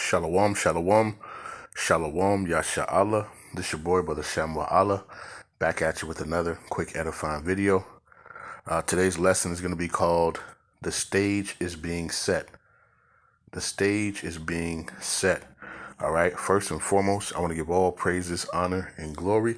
Shalom, shalom, shalom, yasha'Allah. This your boy, Bahasham Allah, back at you with another quick edifying video. Today's lesson is going to be called The Stage is Being Set. The stage is being set. All right, first and foremost, I want to give all praises, honor, and glory.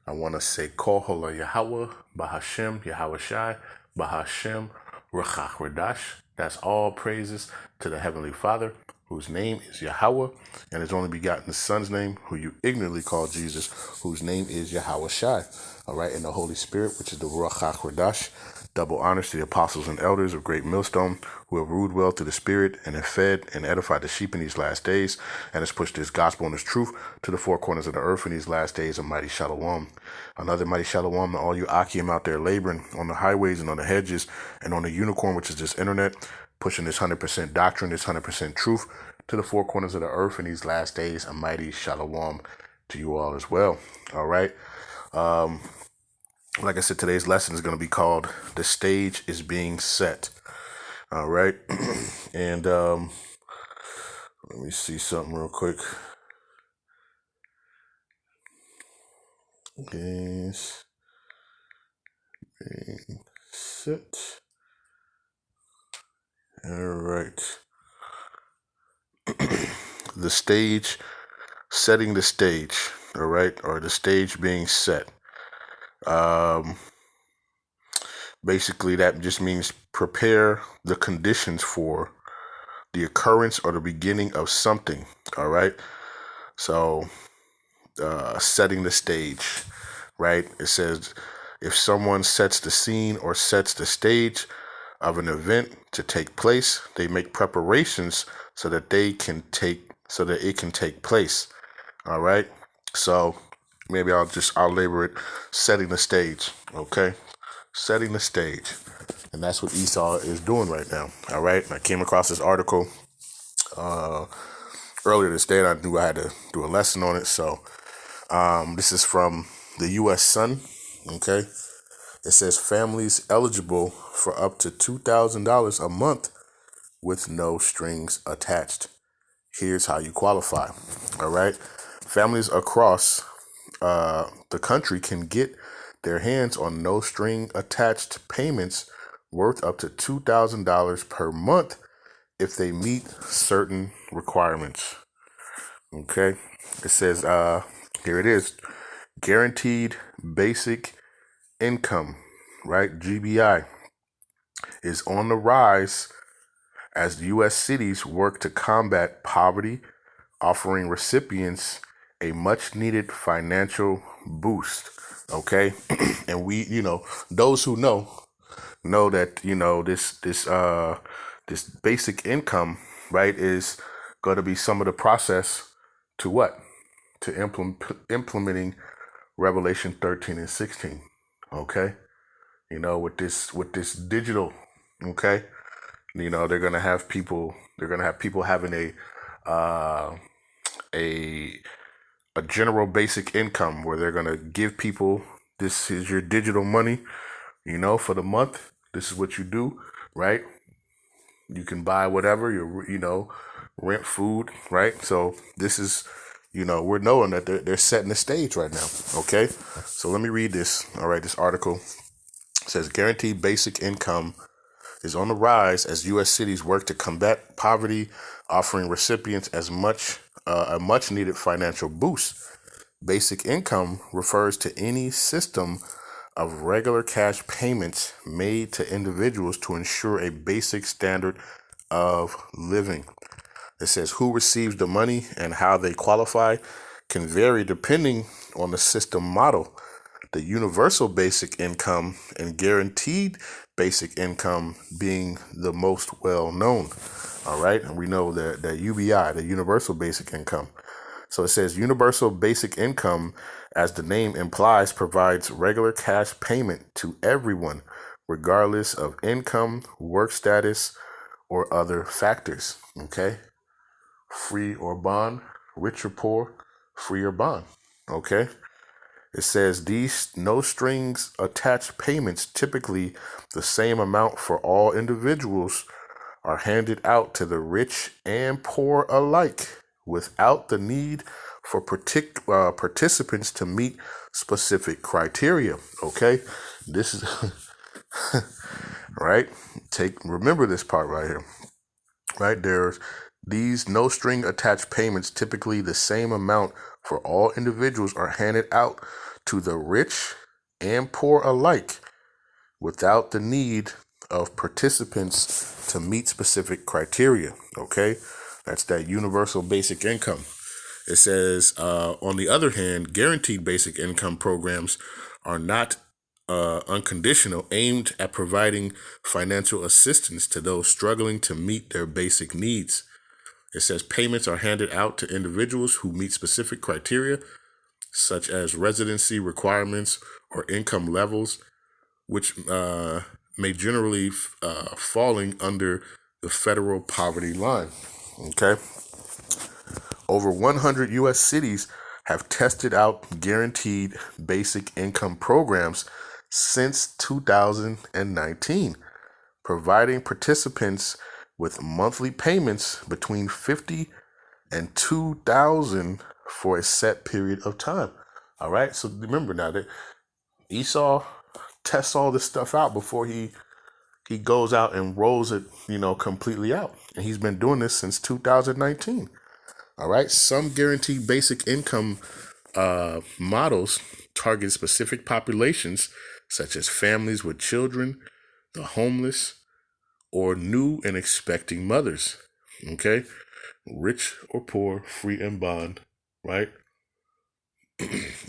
I want to say, Halal, Yahawah, Bahasham, Yahawashi, Bahasham, Rawchaa, Qadash. That's all praises to the Heavenly Father, whose name is Yahawah, and his only begotten Son's name, who you ignorantly call Jesus, whose name is Yahawashi. All right, and the Holy Spirit, which is the Rawchaa, Qadash. Double honors to the apostles and elders of Great Millstone, who have ruled well through the Spirit and have fed and edified the sheep in these last days, and has pushed this gospel and this truth to the four corners of the earth in these last days. A mighty shalom. Another mighty shalom to all you Akim out there laboring on the highways and on the hedges and on the unicorn, which is this internet, pushing this 100% doctrine, this 100% truth to the four corners of the earth in these last days. A mighty shalom to you all as well. All right. Like I said, today's lesson is going to be called The Stage is Being Set. All right. And let me see something real quick. Is being set. All right. The stage, setting the stage. All right. Or the stage being set. Basically, that just means prepare the conditions for the occurrence or the beginning of something. All right. So, setting the stage, right? It says if someone sets the scene or sets the stage of an event to take place, they make preparations so that it can take place. All right. So maybe I'll label it setting the stage. Okay. Setting the stage. And that's what Esau is doing right now. All right. And I came across this article earlier this day, and I knew I had to do a lesson on it. So this is from the U.S. Sun. Okay. It says families eligible for up to $2,000 a month with no strings attached. Here's how you qualify. All right. Families across the country can get their hands on no string attached payments worth up to $2,000 per month if they meet certain requirements. Okay. It says, here it is, guaranteed basic income, right? GBI is on the rise as the U.S. cities work to combat poverty, offering recipients a much needed financial boost. Okay. And we, those who know that, this basic income, right, is going to be some of the process to what? To implementing Revelation 13 and 16. Okay. With this digital, okay, they're going to have people having a general basic income where they're going to give people, this is your digital money, for the month. This is what you do, right? You can buy whatever, rent food, right? So this is, we're knowing that they're setting the stage right now. Okay. So let me read this. All right. This article says guaranteed basic income is on the rise as U.S. cities work to combat poverty, offering recipients a much needed financial boost. Basic income refers to any system of regular cash payments made to individuals to ensure a basic standard of living. It says who receives the money and how they qualify can vary depending on the system model. The universal basic income and guaranteed basic income being the most well known. All right. And we know that UBI, the universal basic income. So it says universal basic income, as the name implies, provides regular cash payment to everyone, regardless of income, work status, or other factors. Okay. Free or bond, rich or poor, free or bond. Okay. It says these no strings attached payments, typically the same amount for all individuals, are handed out to the rich and poor alike without the need for participants to meet specific criteria. Okay, this is right. Remember this part right here. Right, there's these no string attached payments, typically the same amount for all individuals, are handed out to the rich and poor alike without the need of participants to meet specific criteria. Okay, that's that universal basic income. It says, on the other hand, guaranteed basic income programs are not unconditional, aimed at providing financial assistance to those struggling to meet their basic needs. It says payments are handed out to individuals who meet specific criteria, such as residency requirements or income levels, which may generally falling under the federal poverty line. Okay. Over 100 U.S. cities have tested out guaranteed basic income programs since 2019, providing participants with monthly payments between $50 and $2,000 for a set period of time. All right, so remember now that Esau tests all this stuff out before he goes out and rolls it, completely out. And he's been doing this since 2019. All right, some guaranteed basic income models target specific populations, such as families with children, the homeless, or new and expecting mothers. Okay, rich or poor, free and bond, right?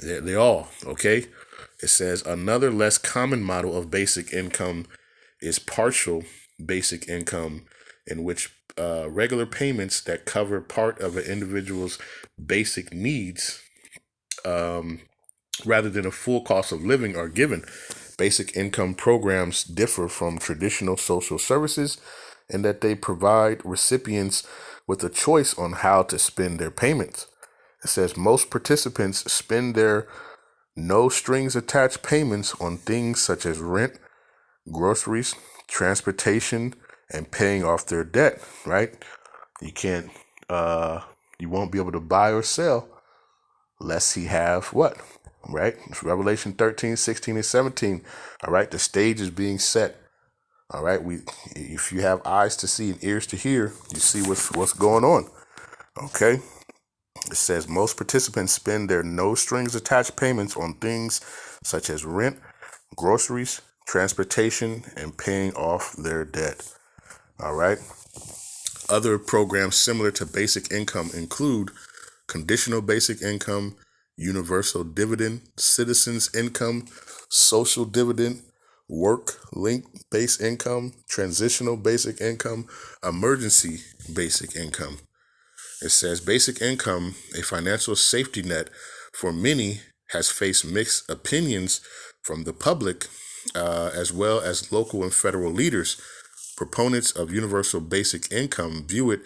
they all, okay? It says another less common model of basic income is partial basic income, in which regular payments that cover part of an individual's basic needs rather than a full cost of living are given. Basic income programs differ from traditional social services in that they provide recipients with a choice on how to spend their payments. It says most participants spend their no strings attached payments on things such as rent, groceries, transportation, and paying off their debt, right? You can't, you won't be able to buy or sell lest he have what, right? It's Revelation 13, 16, and 17. All right, the stage is being set. All right, if you have eyes to see and ears to hear, you see what's going on. Okay, it says most participants spend their no strings attached payments on things such as rent, groceries, transportation, and paying off their debt. All right. Other programs similar to basic income include conditional basic income, universal dividend, citizens income, social dividend, work-linked base income, transitional basic income, emergency basic income. It says basic income, a financial safety net for many, has faced mixed opinions from the public as well as local and federal leaders. Proponents of universal basic income view it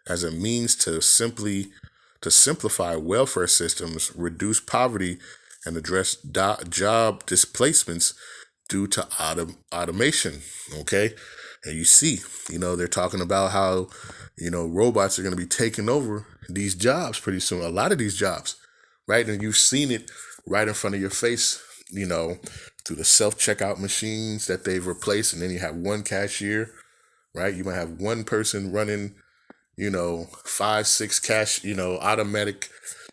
as a means to simplify welfare systems, reduce poverty, and address job displacements due to automation. Okay, and you see, they're talking about how robots are going to be taking over these jobs pretty soon. A lot of these jobs, right? And you've seen it right in front of your face, through the self-checkout machines that they've replaced. And then you have one cashier, right? You might have one person running, 5, 6 cash, automatic,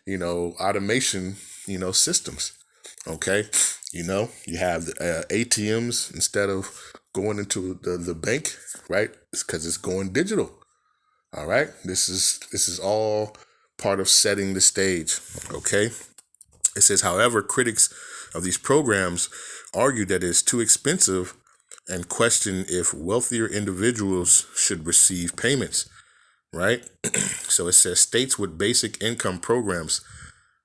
automation, systems. Okay. You have ATMs instead of going into the bank, right? It's because it's going digital. All right. This is all part of setting the stage. Okay. It says, however, critics of these programs argue that it's too expensive and question if wealthier individuals should receive payments, right? So it says states with basic income programs.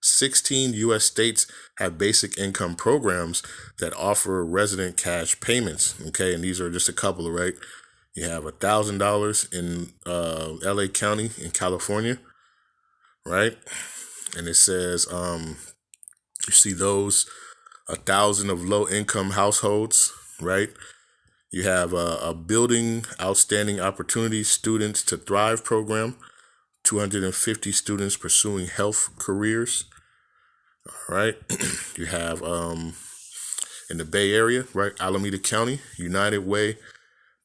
16 U.S. states have basic income programs that offer resident cash payments. Okay, and these are just a couple, right? You have $1,000 in LA County in California, right? And it says you see those 1,000 of low income households, right? You have a Building Outstanding Opportunities Students to Thrive program, 250 students pursuing health careers. All right. You have in the Bay Area, right? Alameda County, United Way,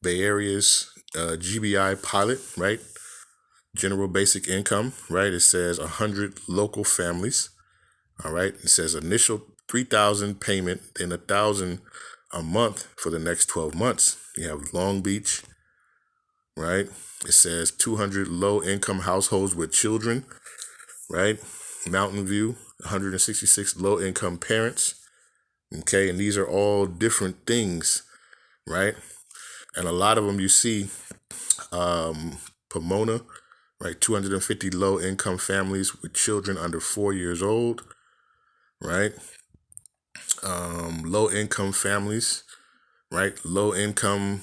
Bay Area's GBI pilot, right? General basic income, right? It says 100 local families. All right. It says initial 3,000 payment, then 1,000 a month for the next 12 months. You have Long Beach, right? It says 200 low income households with children, right? Mountain View, 166 low income parents. Okay. And these are all different things, right? And a lot of them you see, Pomona, right? 250 low income families with children under 4 years old, right? Low income families, right? Low income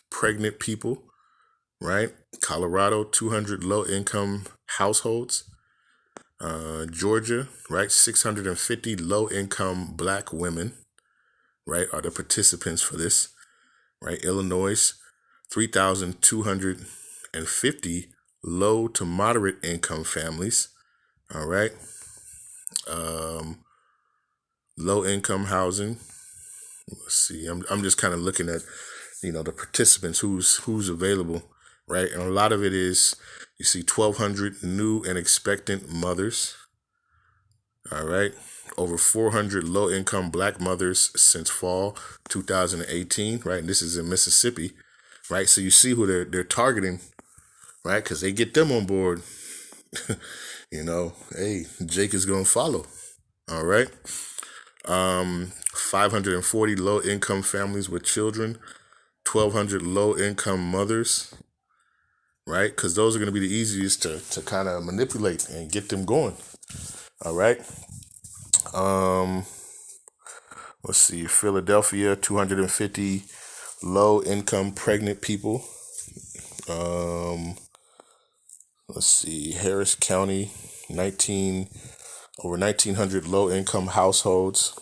pregnant people, right? Colorado, 200 low income households. Georgia, right? 650 low income Black women, right? Are the participants for this, right? Illinois, 3,250 low to moderate income families. All right. Low income housing. Let's see. I'm just kind of looking at, the participants, who's available, right? And a lot of it is, you see 1,200 new and expectant mothers. All right. Over 400 low income Black mothers since fall 2018, right? And this is in Mississippi, right? So you see who they're targeting, right? Because they get them on board. Hey, Jake is going to follow. All right. 540 low income families with children, 1,200 low income mothers, right? Because those are going to be the easiest to kind of manipulate and get them going. All right. Let's see. Philadelphia, 250 low income pregnant people. Let's see. Harris County, over 1,900 low income households.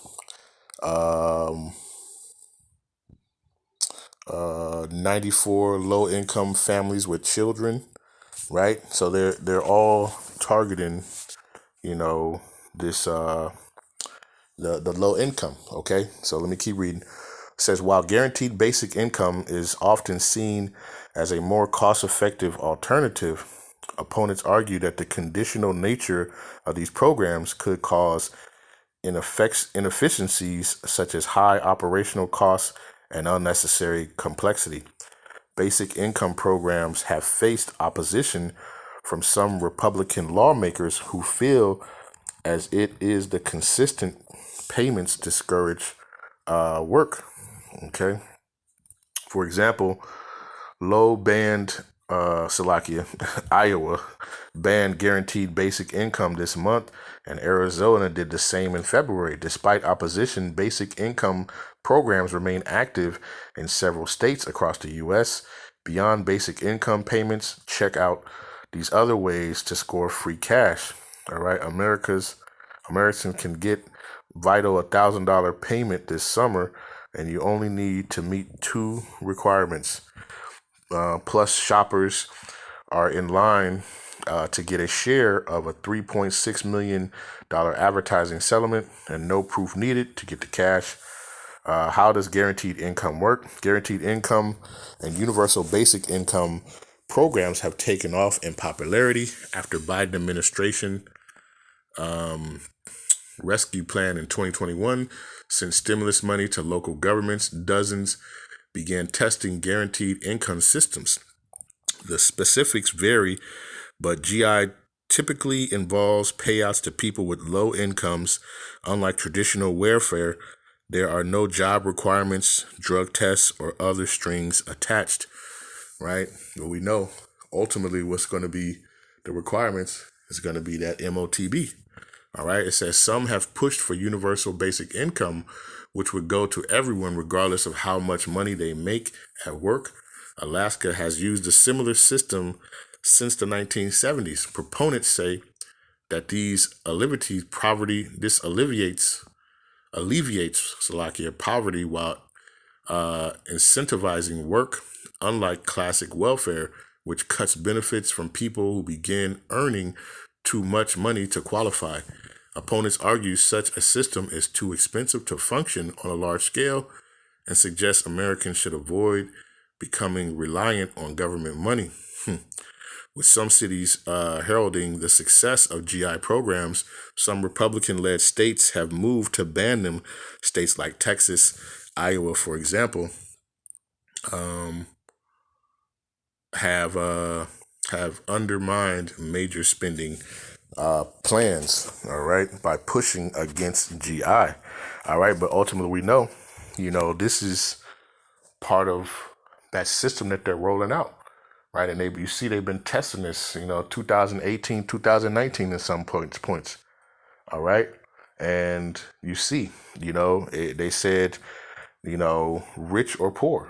94 low income families with children, right? So they're all targeting, this the low income. Okay, so let me keep reading. It says, while guaranteed basic income is often seen as a more cost-effective alternative, opponents argue that the conditional nature of these programs could cause inefficiencies such as high operational costs and unnecessary complexity. Basic income programs have faced opposition from some Republican lawmakers who feel as it is the consistent payments discourage work. Okay. For example, low band Salakia, Iowa banned guaranteed basic income this month, and Arizona did the same in February. Despite opposition, basic income programs remain active in several states across the U.S. Beyond basic income payments, check out these other ways to score free cash. All right, Americans can get vital $1,000 payment this summer, and you only need to meet 2 requirements. Plus, shoppers are in line to get a share of a $3.6 million advertising settlement, and no proof needed to get the cash. How does guaranteed income work? Guaranteed income and universal basic income programs have taken off in popularity after Biden administration rescue plan in 2021 sent stimulus money to local governments. Dozens began testing guaranteed income systems. The specifics vary, but GI typically involves payouts to people with low incomes. Unlike traditional welfare, there are no job requirements, drug tests, or other strings attached, right? But we know ultimately what's going to be the requirements is going to be that MOTB. All right. It says some have pushed for universal basic income, which would go to everyone regardless of how much money they make at work. Alaska has used a similar system since the 1970s. Proponents say that this alleviates poverty while incentivizing work, unlike classic welfare, which cuts benefits from people who begin earning too much money to qualify. Opponents argue such a system is too expensive to function on a large scale and suggest Americans should avoid becoming reliant on government money. With some cities heralding the success of GI programs, some Republican-led states have moved to ban them. States like Texas, Iowa, for example, have undermined major spending plans, all right, by pushing against GI, all right. But ultimately, we know, this is part of that system that they're rolling out, right? And you see they've been testing this, 2018, 2019 in some points, all right. And you see, they said, rich or poor,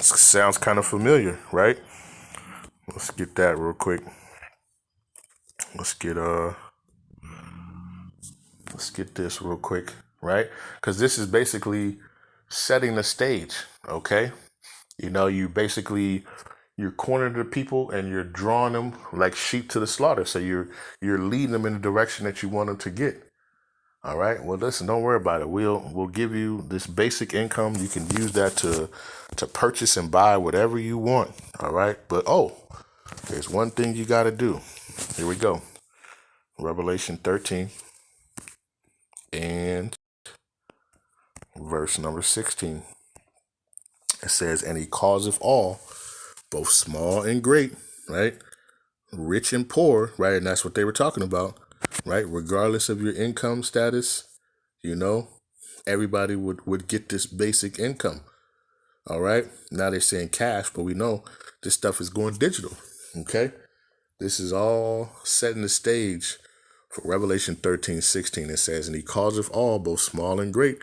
sounds kind of familiar, right? Let's get that real quick. Let's get this real quick, right? Because this is basically setting the stage, okay? You're cornering the people and you're drawing them like sheep to the slaughter. So you're leading them in the direction that you want them to get. All right. Well, listen, don't worry about it. We'll give you this basic income. You can use that to purchase and buy whatever you want. All right. But there's one thing you got to do. Here we go. Revelation 13 and verse number 16. It says, and he causeth all, both small and great, right? Rich and poor, right? And that's what they were talking about, right? Regardless of your income status, everybody would get this basic income. All right. Now they're saying cash, but we know this stuff is going digital. Okay. This is all setting the stage for Revelation 13:16. It says, and he causeth all, both small and great,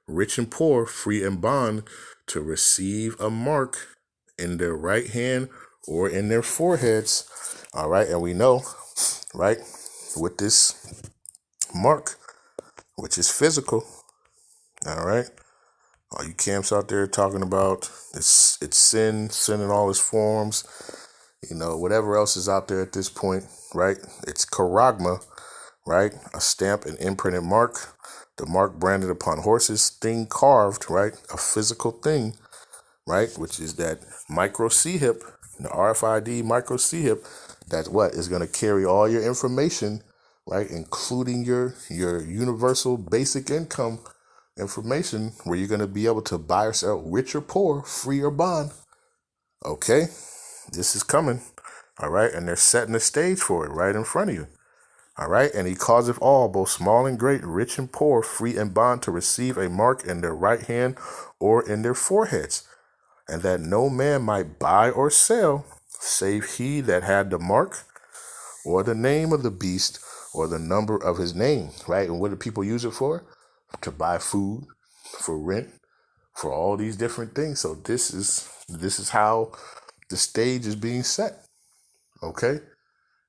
rich and poor, free and bond, to receive a mark in their right hand or in their foreheads. All right. And we know, right, with this mark, which is physical. All right. All you camps out there talking about it's sin in all its forms, whatever else is out there at this point, right? It's charagma, right? A stamp, an imprinted mark, the mark branded upon horses, thing carved, right? A physical thing, right? Which is that micro C-hip, the RFID micro C-hip, that's what is going to carry all your information, right? Including your universal basic income information, where you're going to be able to buy or sell, rich or poor, free or bond. Okay, this is coming. All right, and they're setting the stage for it right in front of you. All right, and he causeth all, both small and great, rich and poor, free and bond, to receive a mark in their right hand or in their foreheads, and that no man might buy or sell, save he that had the mark, or the name of the beast, or the number of his name. Right, and what do people use it for? To buy food, for rent, for all these different things. So this is how the stage is being set. Okay,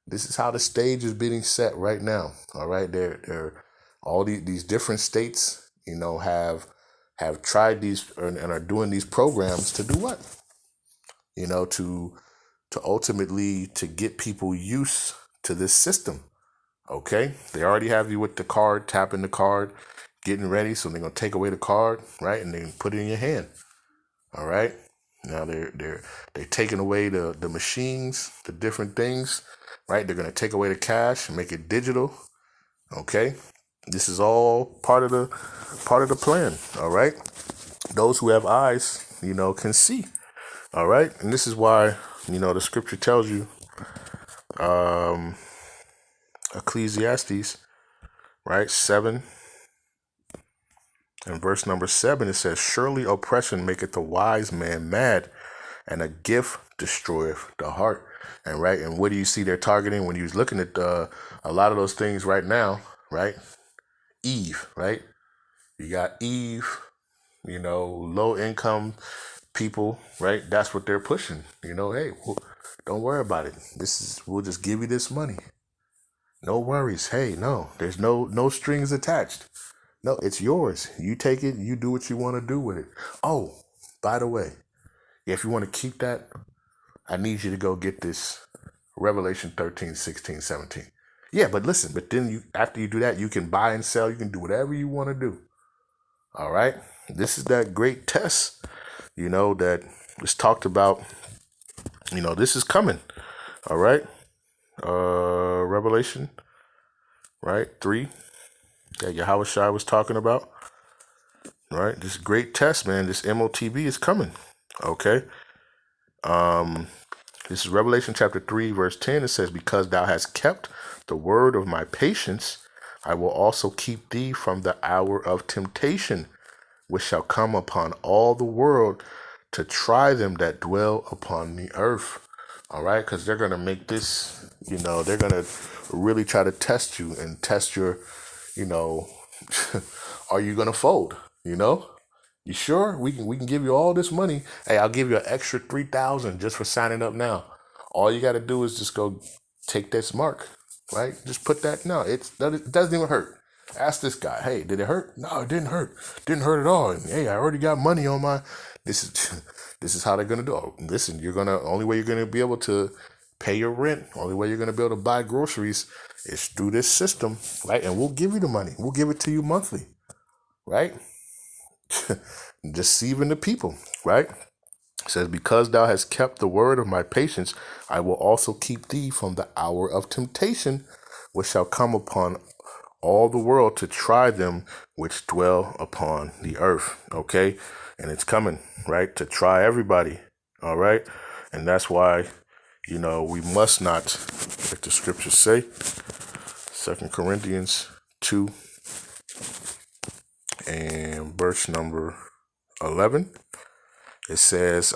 this is how the stage is being set right now. All right, they're all these different states, have tried these and are doing these programs to do what? To ultimately to get people used to this system. Okay, they already have you with the card, tapping the card, getting ready. So they're gonna take away the card, right, and they can put it in your hand. All right. Now they're taking away the machines, the different things, right? They're gonna take away the cash and make it digital. Okay, this is all part of the plan. All right. Those who have eyes, can see. All right, and this is why the scripture tells you, Ecclesiastes, right, 7 and verse number 7, it says, surely oppression maketh the wise man mad, and a gift destroyeth the heart. And right, and what do you see they're targeting when you're looking at a lot of those things right now, right? Eve, right? You got Eve, low income people, right? That's what they're pushing. Hey, don't worry about it. We'll just give you this money. No worries. Hey, no, there's no strings attached. No, it's yours. You take it. You do what you want to do with it. Oh, by the way, if you want to keep that, I need you to go get this Revelation 13, 16, 17. Yeah, but listen, but then after you do that, you can buy and sell. You can do whatever you want to do. All right. This is that great test, that was talked about. This is coming. All right. Revelation, right? 3 that Yahawashi was talking about. All right. This great test, man. This MOTB is coming. Okay. This is Revelation chapter 3, verse 10. It says, because thou hast kept the word of my patience, I will also keep thee from the hour of temptation, which shall come upon all the world to try them that dwell upon the earth. All right, because they're going to make this, they're going to really try to test you and test your, are you going to fold? You sure? We can give you all this money. Hey, I'll give you an extra 3,000 just for signing up now. All you got to do is just go take this mark, right? Just put that. No, it doesn't even hurt. Ask this guy. Hey, did it hurt? No, it didn't hurt. Didn't hurt at all. And hey, I already got money on my. This is how they're gonna do it. Listen, only way you're gonna be able to pay your rent, only way you're gonna be able to buy groceries is through this system, right? And we'll give you the money. We'll give it to you monthly, right? Deceiving the people, right? It says, because thou hast kept the word of my patience, I will also keep thee from the hour of temptation, which shall come upon all the world to try them which dwell upon the earth. Okay. And it's coming, right? To try everybody. All right. And that's why, we must not, like the scriptures say, 2 Corinthians 2 and verse number 11. It says,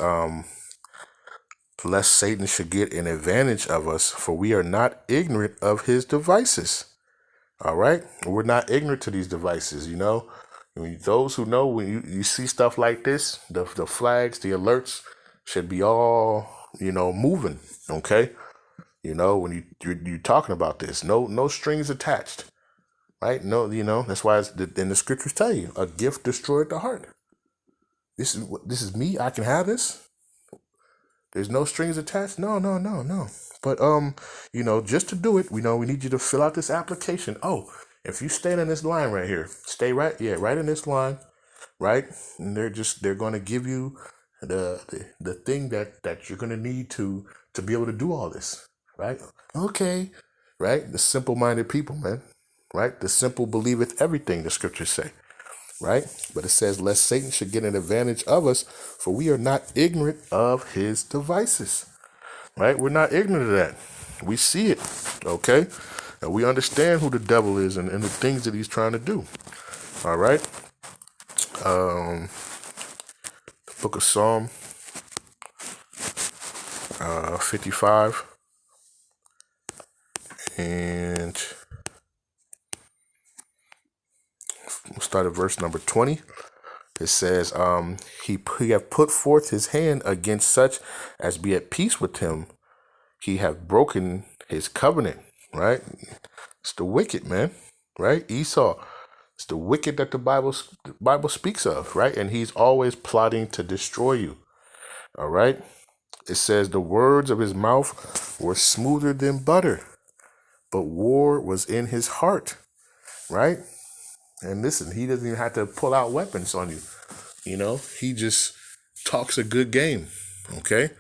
lest Satan should get an advantage of us, for we are not ignorant of his devices. All right. We're not ignorant to these devices, those who know, when you see stuff like this, the flags, the alerts should be all, moving. Okay. When you're talking about this, no strings attached, right? No, that's why in the scriptures tell you a gift destroyed the heart. This is me. I can have this. There's no strings attached. No. But, just to do it, we need you to fill out this application. Oh, if you stay in this line right here, stay right in this line, right? And they're going to give you the thing that you're going to need to be able to do all this, right? Okay, right? The simple-minded people, man, right? The simple believeth everything, the scriptures say. Right? But it says, lest Satan should get an advantage of us, for we are not ignorant of his devices. Right? We're not ignorant of that. We see it. Okay? And we understand who the devil is and the things that he's trying to do. All right? The book of Psalm 55. And we'll start at verse number 20. It says, he have put forth his hand against such as be at peace with him. He have broken his covenant, right? It's the wicked, man, right? Esau. It's the wicked that the Bible speaks of, right? And he's always plotting to destroy you. All right. It says the words of his mouth were smoother than butter, but war was in his heart, right? And listen, he doesn't even have to pull out weapons on you. He just talks a good game. Okay.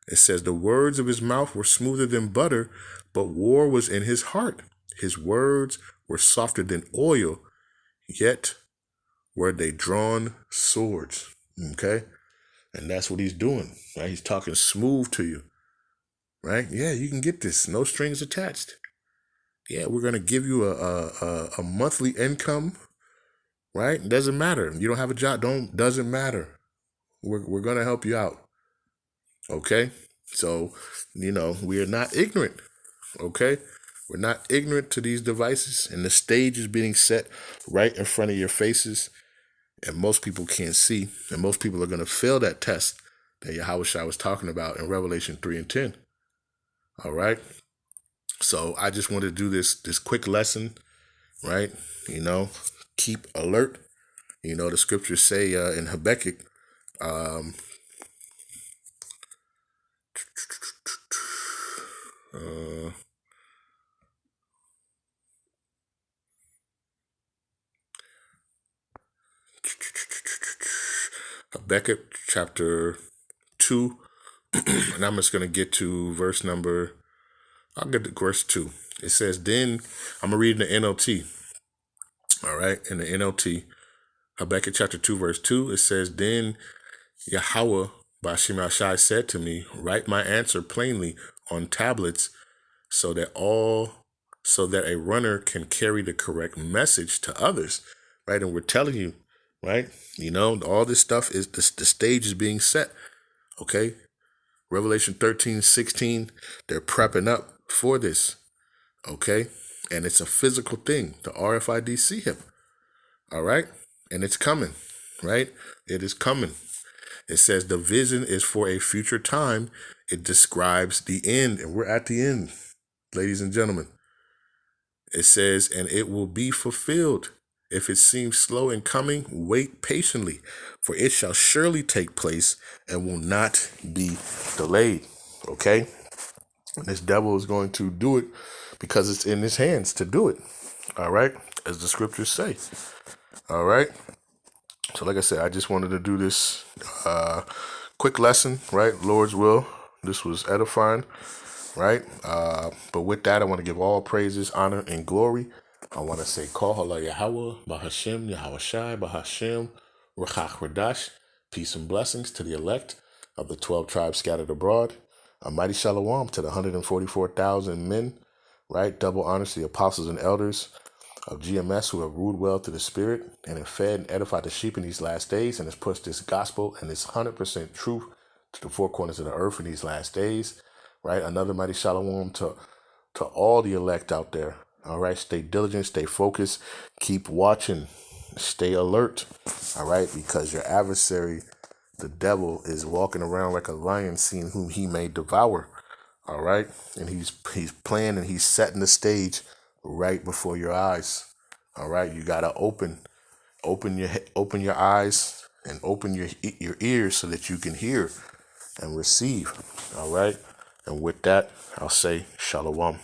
It says the words of his mouth were smoother than butter, but war was in his heart. His words were softer than oil, yet were they drawn swords. Okay. And that's what he's doing, right? He's talking smooth to you, right? Yeah, you can get this. No strings attached. Yeah, we're going to give you a monthly income, right? It doesn't matter. You don't have a job. Doesn't matter. We're going to help you out. Okay. So, we are not ignorant. Okay. We're not ignorant to these devices, and the stage is being set right in front of your faces. And most people can't see, and most people are going to fail that test that Yahawashi was talking about in Revelation 3 and 10. All right. So I just wanted to do this quick lesson, right? keep alert. You know, the scriptures say in Habakkuk, um, uh, Habakkuk chapter 2, and I'm just going to get to I'll get to verse 2. It says, then, I'm going to read in the NLT. All right, in the NLT, Habakkuk chapter 2, verse 2, it says, then Yahawah, Bahasham said to me, write my answer plainly on tablets so that a runner can carry the correct message to others, right? And we're telling you, right? You know, all this stuff is the stage is being set. Okay. Revelation 13:16, they're prepping up for this. Okay. And it's a physical thing, the RFID hip. All right. And it's coming, right? It is coming. It says the vision is for a future time. It describes the end, and we're at the end, ladies and gentlemen. It says, and it will be fulfilled. If it seems slow in coming, wait patiently, for it shall surely take place and will not be delayed. Okay? And this devil is going to do it because it's in his hands to do it. All right? As the scriptures say. All right? So like I said, I just wanted to do this quick lesson, right? Lord's will. This was edifying, right? But with that, I want to give all praises, honor, and glory. I want to say, Call Halal Yahawah, Bahasham, Yahawashi, Bahasham, Rawchaa, Qadash. Peace and blessings to the elect of the 12 tribes scattered abroad. A mighty shalom to the 144,000 men, right? Double honors to the apostles and elders of GMS who have ruled well to the Spirit and have fed and edified the sheep in these last days and has pushed this gospel and this 100% truth to the four corners of the earth in these last days, right? Another mighty shalom to all the elect out there. All right, stay diligent, stay focused, keep watching, stay alert. All right, because your adversary, the devil, is walking around like a lion, seeing whom he may devour. All right, and he's playing and he's setting the stage right before your eyes. All right, you gotta open your eyes and open your ears so that you can hear and receive. All right, and with that, I'll say shalom.